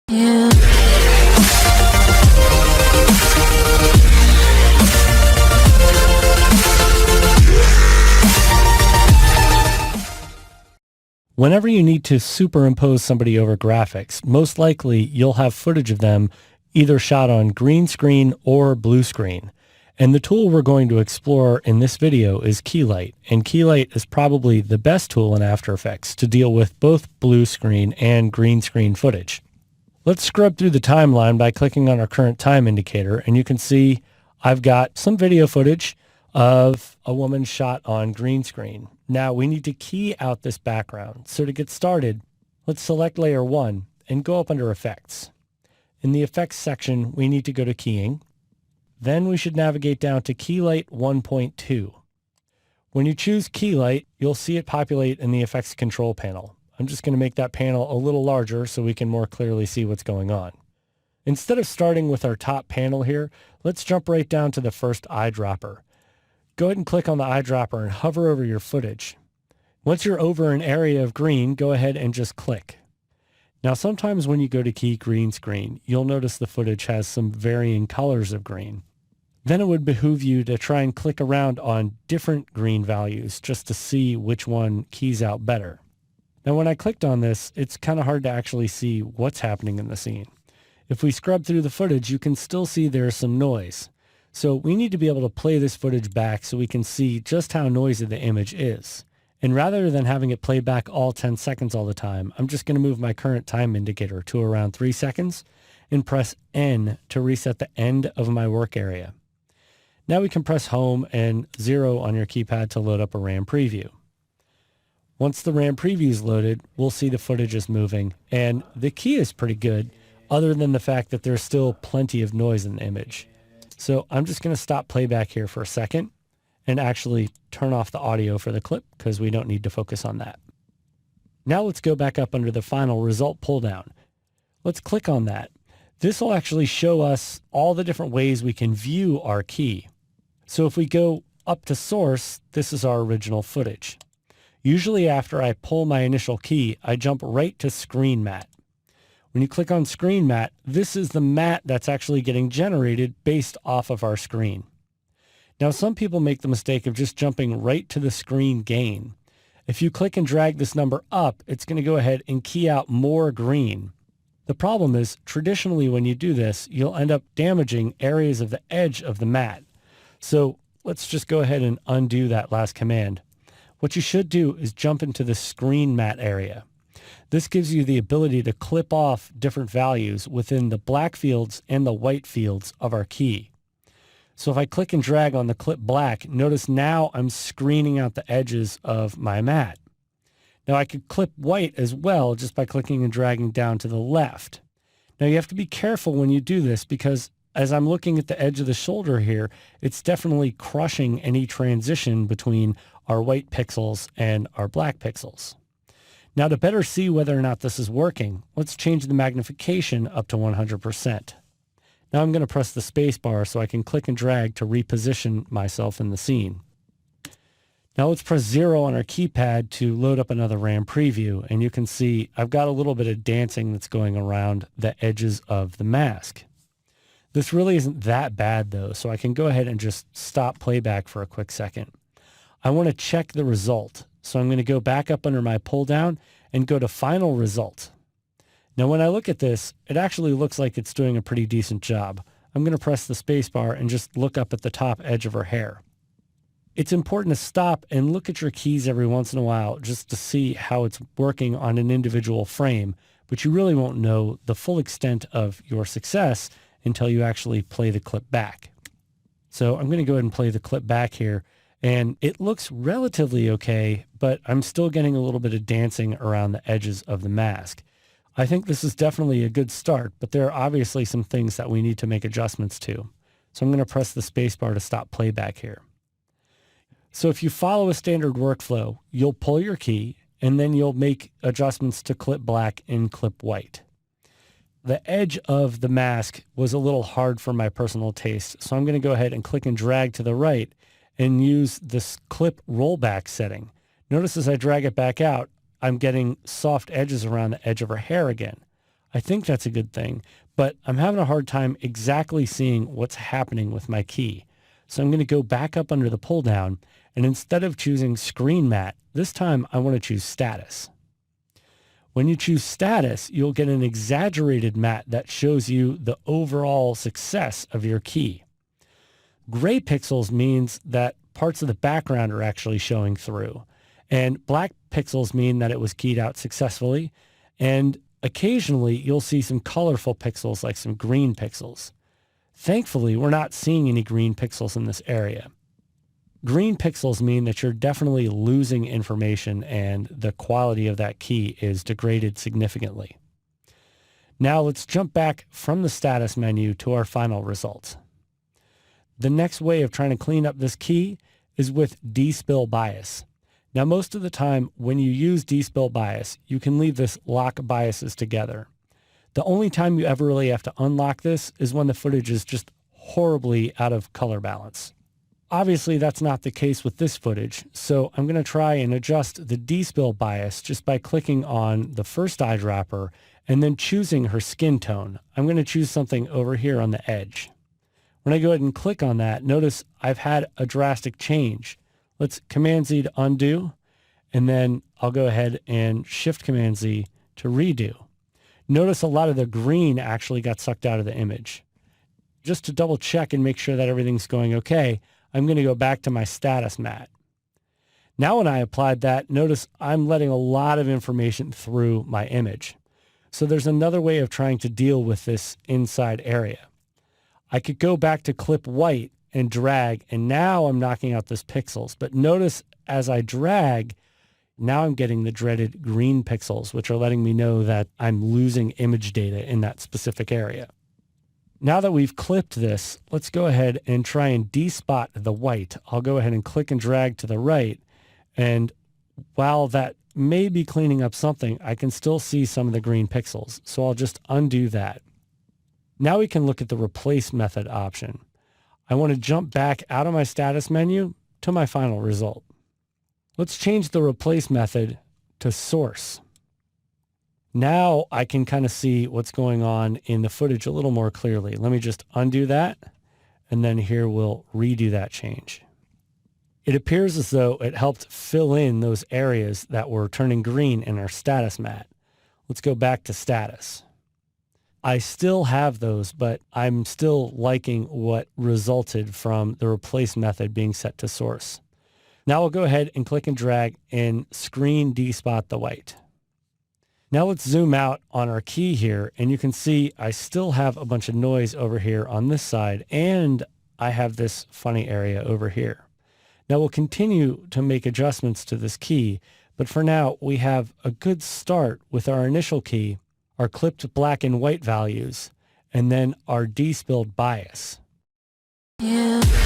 Yeah. Whenever you need to superimpose somebody over graphics, most likely you'll have footage of them either shot on green screen or blue screen. And the tool we're going to explore in this video is Keylight. And Keylight is probably the best tool in After Effects to deal with both blue screen and green screen footage. Let's scrub through the timeline by clicking on our current time indicator, and you can see I've got some video footage of a woman shot on green screen. Now we need to key out this background. So to get started, let's select layer 1 and go up under effects. In the effects section, we need to go to keying. Then we should navigate down to Keylight 1.2. When you choose Keylight, you'll see it populate in the effects control panel. I'm just going to make that panel a little larger so we can more clearly see what's going on. Instead of starting with our top panel here, let's jump right down to the first eyedropper. Go ahead and click on the eyedropper and hover over your footage. Once you're over an area of green, go ahead and just click. Now sometimes when you go to key green screen, you'll notice the footage has some varying colors of green. Then it would behoove you to try and click around on different green values just to see which one keys out better. Now when I clicked on this, it's kind of hard to actually see what's happening in the scene. If we scrub through the footage, you can still see there's some noise. So we need to be able to play this footage back so we can see just how noisy the image is. And rather than having it play back all 10 seconds all the time, I'm just going to move my current time indicator to around 3 seconds and press N to reset the end of my work area. Now we can press home and 0 on your keypad to load up a RAM preview. Once the RAM preview is loaded, we'll see the footage is moving, and the key is pretty good, other than the fact that there's still plenty of noise in the image. So I'm just going to stop playback here for a second and actually turn off the audio for the clip because we don't need to focus on that. Now let's go back up under the final result pull down. Let's click on that. This will actually show us all the different ways we can view our key. So if we go up to source, this is our original footage. Usually after I pull my initial key, I jump right to screen matte. When you click on screen matte, this is the matte that's actually getting generated based off of our screen. Now some people make the mistake of just jumping right to the screen gain. If you click and drag this number up, it's going to go ahead and key out more green. The problem is, traditionally when you do this, you'll end up damaging areas of the edge of the matte. So let's just go ahead and undo that last command. What you should do is jump into the screen matte area. This gives you the ability to clip off different values within the black fields and the white fields of our key. So if I click and drag on the clip black, notice now I'm screening out the edges of my matte. Now I could clip white as well just by clicking and dragging down to the left. Now you have to be careful when you do this because as I'm looking at the edge of the shoulder here, it's definitely crushing any transition between our white pixels and our black pixels. Now to better see whether or not this is working, let's change the magnification up to 100%. Now I'm going to press the space bar so I can click and drag to reposition myself in the scene. Now let's press 0 on our keypad to load up another RAM preview, and you can see I've got a little bit of dancing that's going around the edges of the mask. This really isn't that bad though, so I can go ahead and just stop playback for a quick second. I want to check the result, so I'm going to go back up under my pull down and go to final result. Now when I look at this, it actually looks like it's doing a pretty decent job. I'm going to press the space bar and just look up at the top edge of her hair. It's important to stop and look at your keys every once in a while just to see how it's working on an individual frame, but you really won't know the full extent of your success until you actually play the clip back. So I'm going to go ahead and play the clip back here, and it looks relatively okay, but I'm still getting a little bit of dancing around the edges of the mask. I think this is definitely a good start, but there are obviously some things that we need to make adjustments to. So I'm going to press the spacebar to stop playback here. So if you follow a standard workflow, you'll pull your key, and then you'll make adjustments to clip black and clip white. The edge of the mask was a little hard for my personal taste, so I'm going to go ahead and click and drag to the right and use this clip rollback setting. Notice as I drag it back out, I'm getting soft edges around the edge of her hair again. I think that's a good thing, but I'm having a hard time exactly seeing what's happening with my key. So I'm going to go back up under the pull down, and instead of choosing screen matte, this time I want to choose status. When you choose status, you'll get an exaggerated matte that shows you the overall success of your key. Gray pixels means that parts of the background are actually showing through, and black pixels mean that it was keyed out successfully, and occasionally you'll see some colorful pixels like some green pixels. Thankfully, we're not seeing any green pixels in this area. Green pixels mean that you're definitely losing information and the quality of that key is degraded significantly. Now let's jump back from the status menu to our final results. The next way of trying to clean up this key is with despill bias. Now, most of the time when you use despill bias, you can leave this lock biases together. The only time you ever really have to unlock this is when the footage is just horribly out of color balance. Obviously, that's not the case with this footage, so I'm going to try and adjust the despill bias just by clicking on the first eyedropper and then choosing her skin tone. I'm going to choose something over here on the edge. When I go ahead and click on that, notice I've had a drastic change. Let's Command-Z to undo, and then I'll go ahead and Shift-Command-Z to redo. Notice a lot of the green actually got sucked out of the image. Just to double check and make sure that everything's going okay, I'm going to go back to my status matte. Now when I applied that, notice I'm letting a lot of information through my image. So there's another way of trying to deal with this inside area. I could go back to clip white and drag, and now I'm knocking out those pixels. But notice as I drag, now I'm getting the dreaded green pixels, which are letting me know that I'm losing image data in that specific area. Now that we've clipped this, let's go ahead and try and despot the white. I'll go ahead and click and drag to the right. And while that may be cleaning up something, I can still see some of the green pixels. So I'll just undo that. Now we can look at the replace method option. I want to jump back out of my status menu to my final result. Let's change the replace method to source. Now I can kind of see what's going on in the footage a little more clearly. Let me just undo that, and then here we'll redo that change. It appears as though it helped fill in those areas that were turning green in our status matte. Let's go back to status. I still have those, but I'm still liking what resulted from the replace method being set to source. Now we'll go ahead and click and drag and screen despot the white. Now let's zoom out on our key here, and you can see I still have a bunch of noise over here on this side, and I have this funny area over here. Now we'll continue to make adjustments to this key, but for now we have a good start with our initial key, our clipped black and white values, and then our despilled bias. Yeah.